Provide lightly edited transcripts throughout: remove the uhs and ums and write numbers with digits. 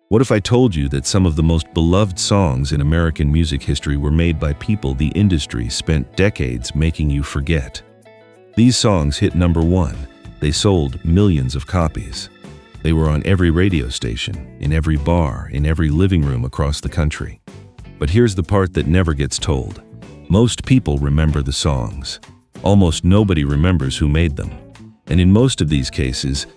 What if I told you that some of the most beloved songs in American music history were made by people the industry spent decades making you forget? These songs hit number one. They sold millions of copies. They were on every radio station, in every bar, in every living room across the country. But here's the part that never gets told. Most people remember the songs. Almost nobody remembers who made them. And in most of these cases,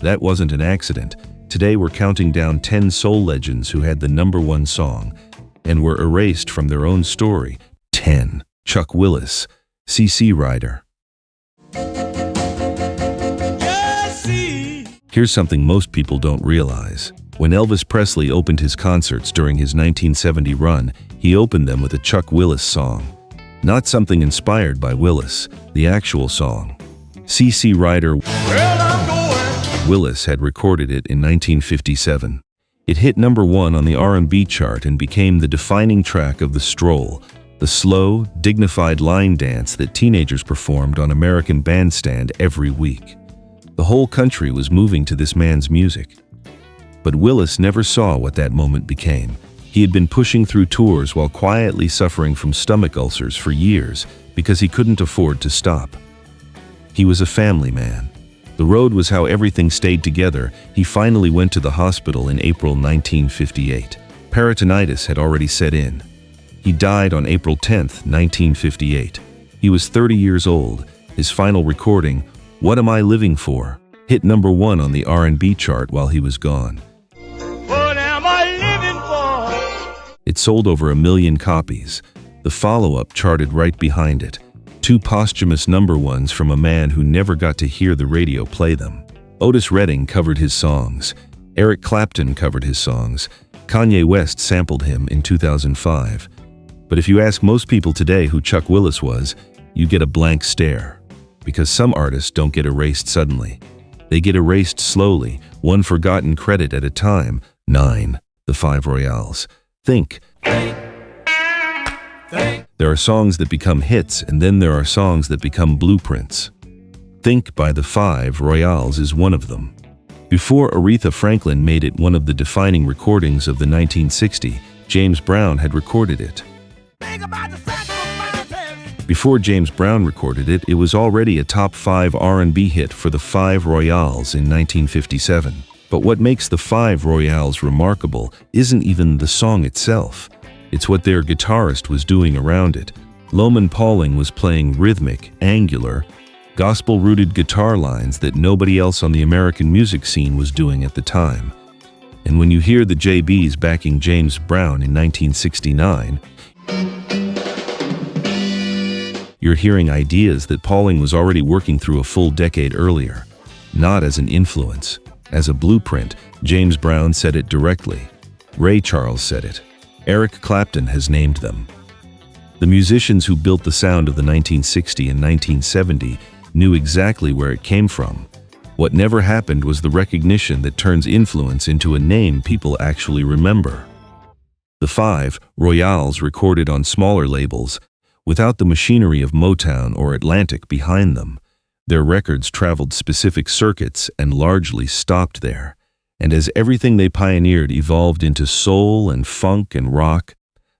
that wasn't an accident. Today we're counting down 10 soul legends who had the number one song and were erased from their own story. 10. Chuck Willis, CC Rider. Here's something most people don't realize. When Elvis Presley opened his concerts during his 1970 run, he opened them with a Chuck Willis song. Not something inspired by Willis, the actual song. CC Rider. Willis had recorded it in 1957. It hit number one on the R&B chart and became the defining track of The Stroll, the slow, dignified line dance that teenagers performed on American Bandstand every week. The whole country was moving to this man's music. But Willis never saw what that moment became. He had been pushing through tours while quietly suffering from stomach ulcers for years because he couldn't afford to stop. He was a family man. The road was how everything stayed together. He finally went to the hospital in April 1958. Peritonitis had already set in. He died on April 10, 1958. He was 30 years old. His final recording, What Am I Living For?, hit number one on the R&B chart while he was gone. What am I living for? It sold over 1 million copies. The follow-up charted right behind it. 2 posthumous number ones from a man who never got to hear the radio play them. Otis Redding covered his songs. Eric Clapton covered his songs. Kanye West sampled him in 2005. But if you ask most people today who Chuck Willis was, you get a blank stare. Because some artists don't get erased suddenly. They get erased slowly, one forgotten credit at a time. 9. The Five Royales. Think. There are songs that become hits, and then there are songs that become blueprints. Think by the Five Royales is one of them. Before Aretha Franklin made it one of the defining recordings of the 1960s, James Brown had recorded it. Before James Brown recorded it, it was already a top 5 R&B hit for the Five Royales in 1957. But what makes the Five Royales remarkable isn't even the song itself. It's what their guitarist was doing around it. Loman Pauling was playing rhythmic, angular, gospel-rooted guitar lines that nobody else on the American music scene was doing at the time. And when you hear the JBs backing James Brown in 1969, you're hearing ideas that Pauling was already working through a full decade earlier. Not as an influence. As a blueprint, James Brown said it directly. Ray Charles said it. Eric Clapton has named them. The musicians who built the sound of the 1960 and 1970 knew exactly where it came from. What never happened was the recognition that turns influence into a name people actually remember. The Five Royales recorded on smaller labels, without the machinery of Motown or Atlantic behind them. Their records traveled specific circuits and largely stopped there. And as everything they pioneered evolved into soul and funk and rock,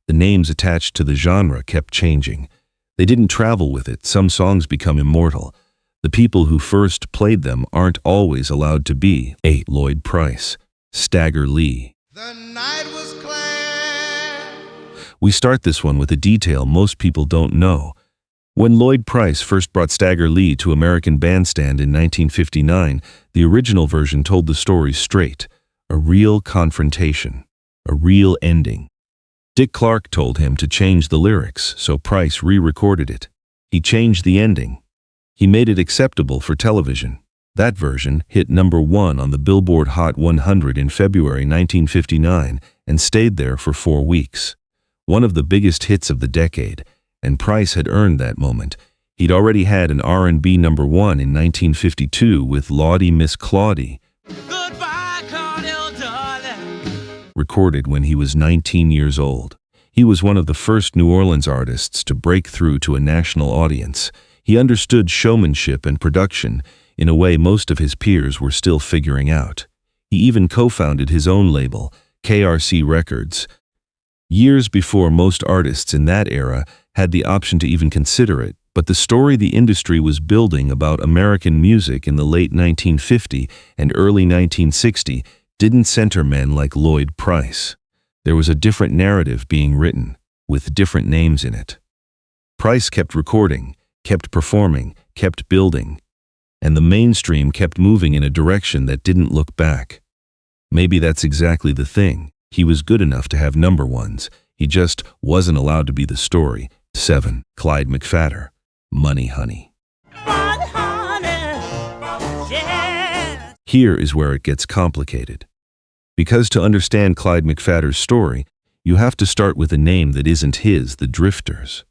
the names attached to the genre kept changing. They didn't travel with it. Some songs become immortal. The people who first played them aren't always allowed to be. 8. Lloyd Price, Stagger Lee. The night was clear. We start this one with a detail most people don't know. When Lloyd Price first brought Stagger Lee to American Bandstand in 1959, the original version told the story straight. A real confrontation. A real ending. Dick Clark told him to change the lyrics, so Price re-recorded it. He changed the ending. He made it acceptable for television. That version hit number one on the Billboard Hot 100 in February 1959 and stayed there for 4 weeks. One of the biggest hits of the decade. And Price had earned that moment. He'd already had an R&B number one in 1952 with Lawdy Miss Claudie, Goodbye, Claudia, darling. recorded when he was 19 years old. He was one of the first New Orleans artists to break through to a national audience. He understood showmanship and production in a way most of his peers were still figuring out. He even co-founded his own label, KRC Records. Years before most artists in that era had the option to even consider it, but the story the industry was building about American music in the late 1950 and early 1960 didn't center men like Lloyd Price. There was a different narrative being written, with different names in it. Price kept recording, kept performing, kept building, and the mainstream kept moving in a direction that didn't look back. Maybe that's exactly the thing. He was good enough to have number ones. He just wasn't allowed to be the story. 7. Clyde McPhatter, Money Honey. Yeah. Here is where it gets complicated. Because to understand Clyde McPhatter's story, you have to start with a name that isn't his, the Drifters.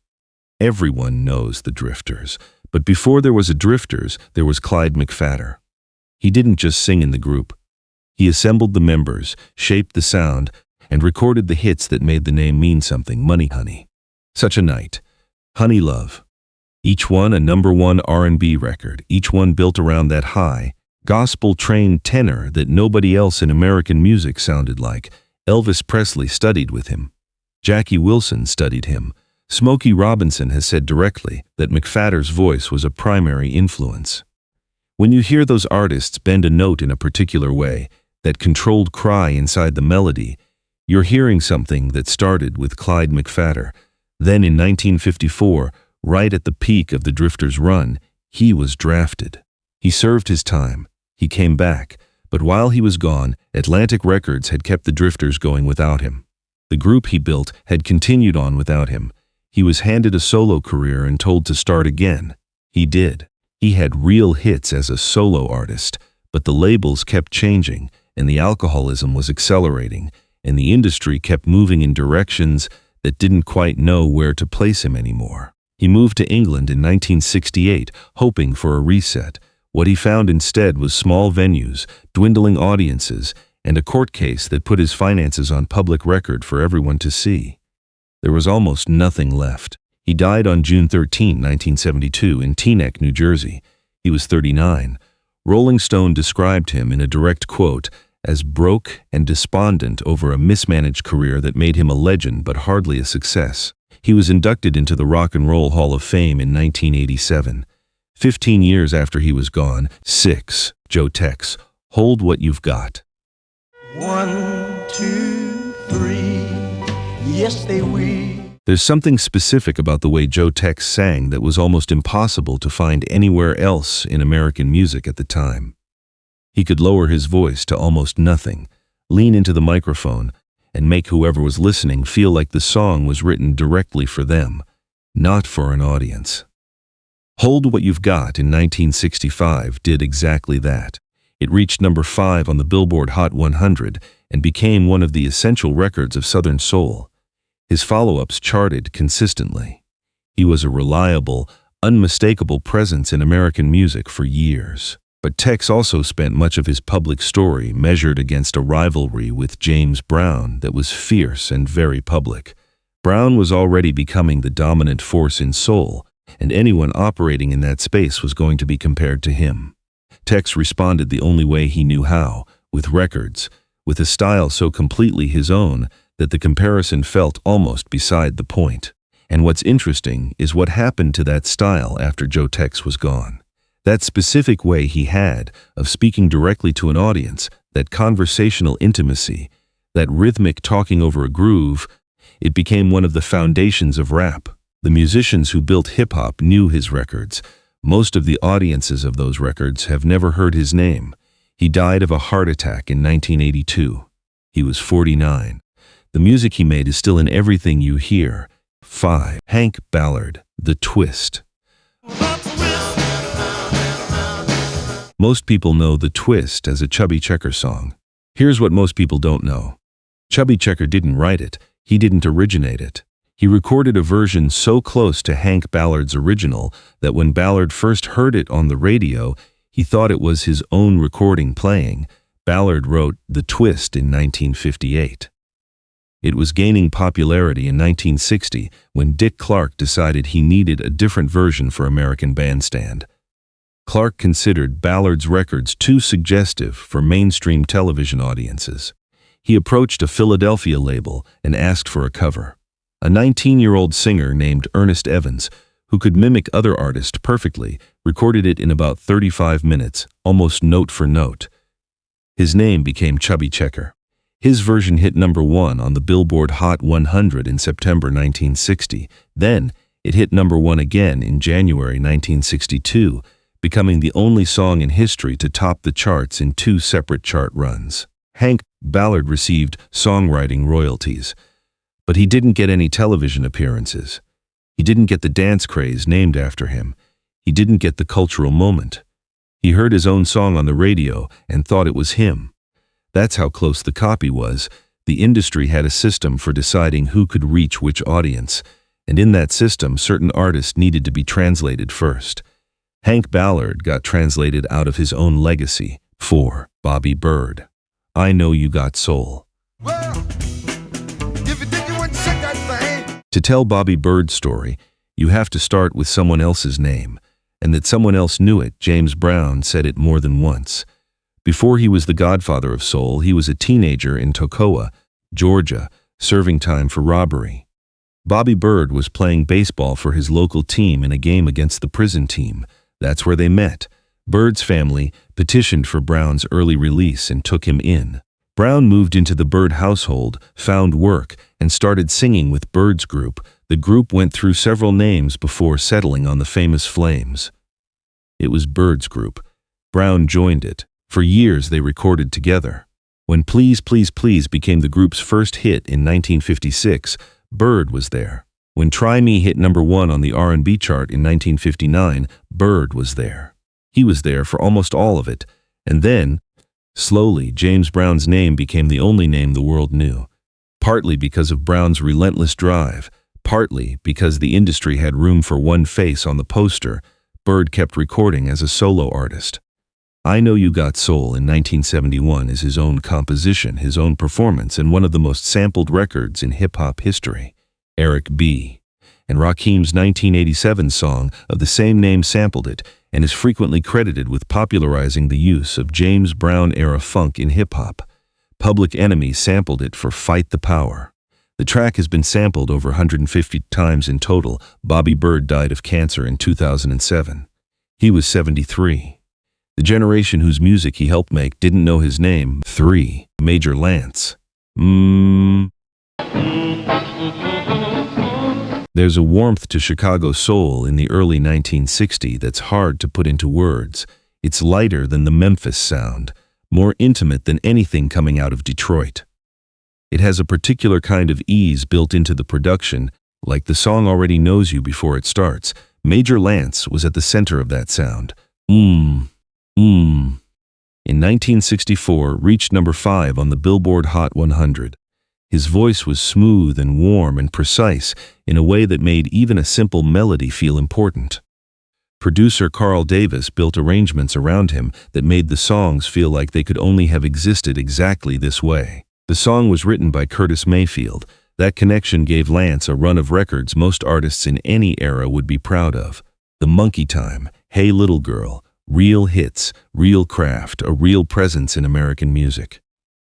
Everyone knows the Drifters, but before there was a Drifters, there was Clyde McPhatter. He didn't just sing in the group. He assembled the members, shaped the sound, and recorded the hits that made the name mean something. Money Honey, Such a Night, Honey Love. Each one a number one R&B record, each one built around that high, gospel-trained tenor that nobody else in American music sounded like. Elvis Presley studied with him. Jackie Wilson studied him. Smokey Robinson has said directly that McPhatter's voice was a primary influence. When you hear those artists bend a note in a particular way, that controlled cry inside the melody, you're hearing something that started with Clyde McPhatter. Then in 1954, right at the peak of the Drifters' run, he was drafted. He served his time. He came back. But while he was gone, Atlantic Records had kept the Drifters going without him. The group he built had continued on without him. He was handed a solo career and told to start again. He did. He had real hits as a solo artist, but the labels kept changing, and the alcoholism was accelerating, and the industry kept moving in directions that didn't quite know where to place him anymore. He moved to England in 1968, hoping for a reset. What he found instead was small venues, dwindling audiences, and a court case that put his finances on public record for everyone to see. There was almost nothing left. He died on June 13, 1972, in Teaneck, New Jersey. He was 39. Rolling Stone described him in a direct quote as broke and despondent over a mismanaged career that made him a legend but hardly a success. He was inducted into the Rock and Roll Hall of Fame in 1987. 15 years after he was gone. 6. Joe Tex, Hold What You've Got. 1, 2, 3, yes they will. There's something specific about the way Joe Tex sang that was almost impossible to find anywhere else in American music at the time. He could lower his voice to almost nothing, lean into the microphone, and make whoever was listening feel like the song was written directly for them, not for an audience. Hold What You've Got in 1965 did exactly that. It reached number 5 on the Billboard Hot 100 and became one of the essential records of Southern soul. His follow-ups charted consistently. He was a reliable, unmistakable presence in American music for years. But Tex also spent much of his public story measured against a rivalry with James Brown that was fierce and very public. Brown was already becoming the dominant force in soul, and anyone operating in that space was going to be compared to him. Tex responded the only way he knew how, with records, with a style so completely his own that the comparison felt almost beside the point. And what's interesting is what happened to that style after Joe Tex was gone. That specific way he had of speaking directly to an audience, that conversational intimacy, that rhythmic talking over a groove, it became one of the foundations of rap. The musicians who built hip-hop knew his records. Most of the audiences of those records have never heard his name. He died of a heart attack in 1982. He was 49. The music he made is still in everything you hear. 5. Hank Ballard, The Twist. Most people know The Twist as a Chubby Checker song. Here's what most people don't know. Chubby Checker didn't write it. He didn't originate it. He recorded a version so close to Hank Ballard's original that when Ballard first heard it on the radio, he thought it was his own recording playing. Ballard wrote The Twist in 1958. It was gaining popularity in 1960 when Dick Clark decided he needed a different version for American Bandstand. Clark considered Ballard's records too suggestive for mainstream television audiences. He approached a Philadelphia label and asked for a cover. A 19-year-old singer named Ernest Evans, who could mimic other artists perfectly, recorded it in about 35 minutes, almost note for note. His name became Chubby Checker. His version hit #1 on the Billboard Hot 100 in September 1960. Then, it hit #1 again in January 1962, becoming the only song in history to top the charts in 2 separate chart runs. Hank Ballard received songwriting royalties, but he didn't get any television appearances. He didn't get the dance craze named after him. He didn't get the cultural moment. He heard his own song on the radio and thought it was him. That's how close the copy was. The industry had a system for deciding who could reach which audience, and in that system, certain artists needed to be translated first. Hank Ballard got translated out of his own legacy for Bobby Bird. I Know You Got Soul. Well, if you think you wouldn't check that thing. To tell Bobby Bird's story, you have to start with someone else's name, and that someone else knew it. James Brown said it more than once. Before he was the godfather of soul, he was a teenager in Toccoa, Georgia, serving time for robbery. Bobby Bird was playing baseball for his local team in a game against the prison team. That's where they met. Bird's family petitioned for Brown's early release and took him in. Brown moved into the Bird household, found work, and started singing with Bird's group. The group went through several names before settling on the famous Flames. It was Bird's group. Brown joined it. For years they recorded together. When Please Please Please became the group's first hit in 1956, Bird was there. When Try Me hit #1 on the R&B chart in 1959, Bird was there. He was there for almost all of it, and then, slowly, James Brown's name became the only name the world knew. Partly because of Brown's relentless drive, partly because the industry had room for one face on the poster, Bird kept recording as a solo artist. I Know You Got Soul in 1971 is his own composition, his own performance, and one of the most sampled records in hip-hop history. Eric B. and Rakim's 1987 song of the same name sampled it and is frequently credited with popularizing the use of James Brown-era funk in hip-hop. Public Enemy sampled it for Fight the Power. The track has been sampled over 150 times in total. Bobby Bird died of cancer in 2007. He was 73. The generation whose music he helped make didn't know his name. 3. Major Lance. There's a warmth to Chicago soul in the early 1960s that's hard to put into words. It's lighter than the Memphis sound, more intimate than anything coming out of Detroit. It has a particular kind of ease built into the production, like the song already knows you before it starts. Major Lance was at the center of that sound. In 1964, reached #5 on the Billboard Hot 100. His voice was smooth and warm and precise in a way that made even a simple melody feel important. Producer Carl Davis built arrangements around him that made the songs feel like they could only have existed exactly this way. The song was written by Curtis Mayfield. That connection gave Lance a run of records most artists in any era would be proud of. The Monkey Time, Hey Little Girl, real hits, real craft, a real presence in American music.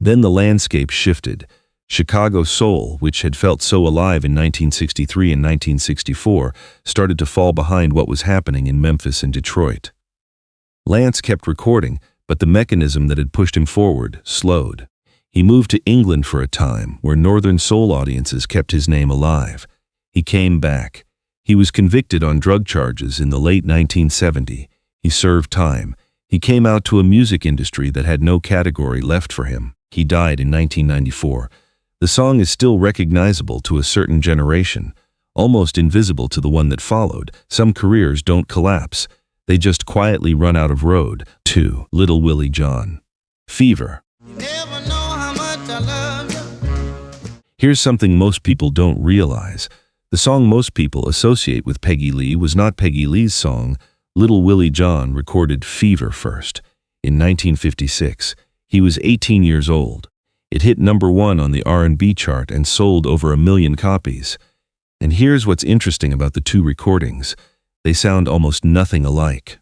Then the landscape shifted. Chicago soul, which had felt so alive in 1963 and 1964, started to fall behind what was happening in Memphis and Detroit. Lance kept recording, but the mechanism that had pushed him forward slowed. He moved to England for a time, where northern soul audiences kept his name alive. He came back. He was convicted on drug charges in the late 1970s. He served time. He came out to a music industry that had no category left for him. He died in 1994. The song is still recognizable to a certain generation, almost invisible to the one that followed. Some careers don't collapse. They just quietly run out of road. 2. Little Willie John. Fever. Never know how much I love you. Here's something most people don't realize. The song most people associate with Peggy Lee was not Peggy Lee's song. Little Willie John recorded Fever first. In 1956, he was 18 years old. It hit #1 on the R&B chart and sold over 1 million copies. And here's what's interesting about the two recordings. They sound almost nothing alike.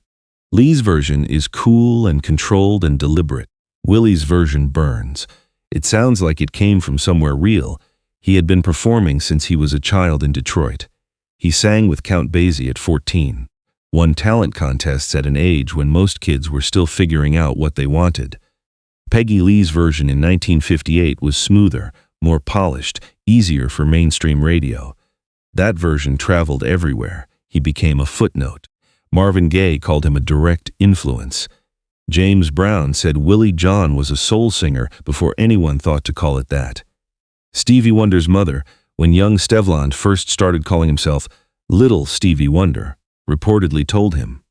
Lee's version is cool and controlled and deliberate. Willie's version burns. It sounds like it came from somewhere real. He had been performing since he was a child in Detroit. He sang with Count Basie at 14, won talent contests at an age when most kids were still figuring out what they wanted. Peggy Lee's version in 1958 was smoother, more polished, easier for mainstream radio. That version traveled everywhere. He became a footnote. Marvin Gaye called him a direct influence. James Brown said Willie John was a soul singer before anyone thought to call it that. Stevie Wonder's mother, when young Stevland first started calling himself Little Stevie Wonder, reportedly told him,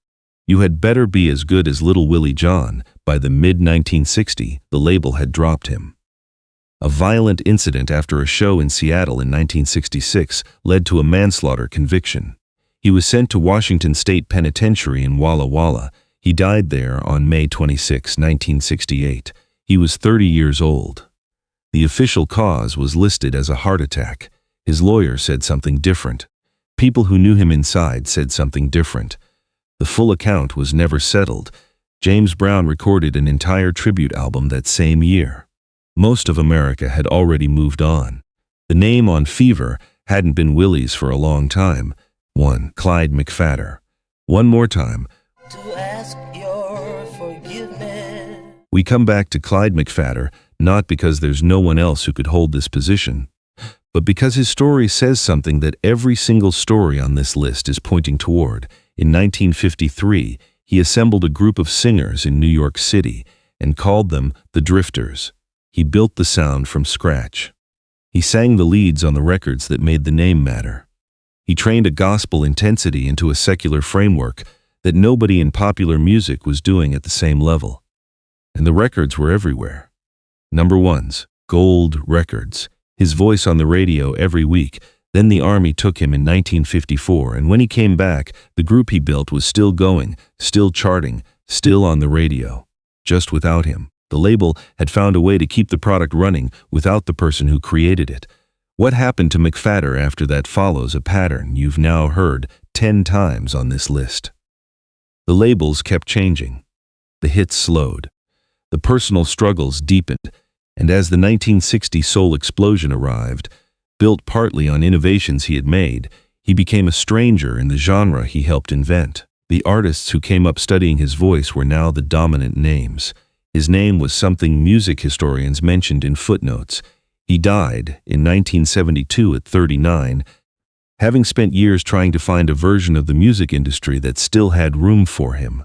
"You had better be as good as Little Willie John." By the mid-1960s, the label had dropped him. A violent incident after a show in Seattle in 1966 led to a manslaughter conviction. He was sent to Washington State Penitentiary in Walla Walla. He died there on May 26, 1968. He was 30 years old. The official cause was listed as a heart attack. His lawyer said something different. People who knew him inside said something different. The full account was never settled. James Brown recorded an entire tribute album that same year. Most of America had already moved on. The name on Fever hadn't been Willie's for a long time. Clyde McPhatter. One more time. To ask your forgiveness. We come back to Clyde McPhatter, not because there's no one else who could hold this position, but because his story says something that every single story on this list is pointing toward. In 1953, he assembled a group of singers in New York City and called them the Drifters. He built the sound from scratch. He sang the leads on the records that made the name matter. He trained a gospel intensity into a secular framework that nobody in popular music was doing at the same level. And the records were everywhere. Number ones, gold records. His voice on the radio every week. Then the Army took him in 1954, and when he came back, the group he built was still going, still charting, still on the radio. Just without him. The label had found a way to keep the product running without the person who created it. What happened to McPhatter after that follows a pattern you've now heard 10 times on this list. The labels kept changing. The hits slowed. The personal struggles deepened, and as the 1960 soul explosion arrived, built partly on innovations he had made, he became a stranger in the genre he helped invent. The artists who came up studying his voice were now the dominant names. His name was something music historians mentioned in footnotes. He died in 1972 at 39, having spent years trying to find a version of the music industry that still had room for him.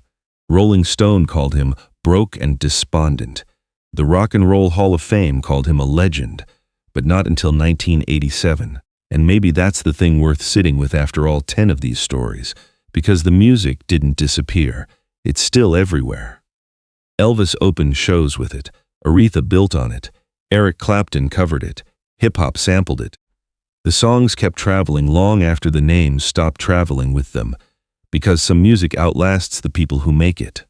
Rolling Stone called him broke and despondent. The Rock and Roll Hall of Fame called him a legend, but not until 1987. And maybe that's the thing worth sitting with after all 10 of these stories, because the music didn't disappear. It's still everywhere. Elvis opened shows with it. Aretha built on it. Eric Clapton covered it. Hip-hop sampled it. The songs kept traveling long after the names stopped traveling with them, because some music outlasts the people who make it.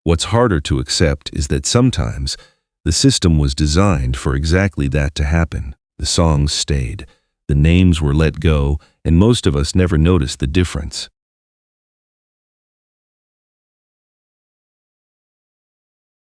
What's harder to accept is that sometimes the system was designed for exactly that to happen. The songs stayed, the names were let go, and most of us never noticed the difference.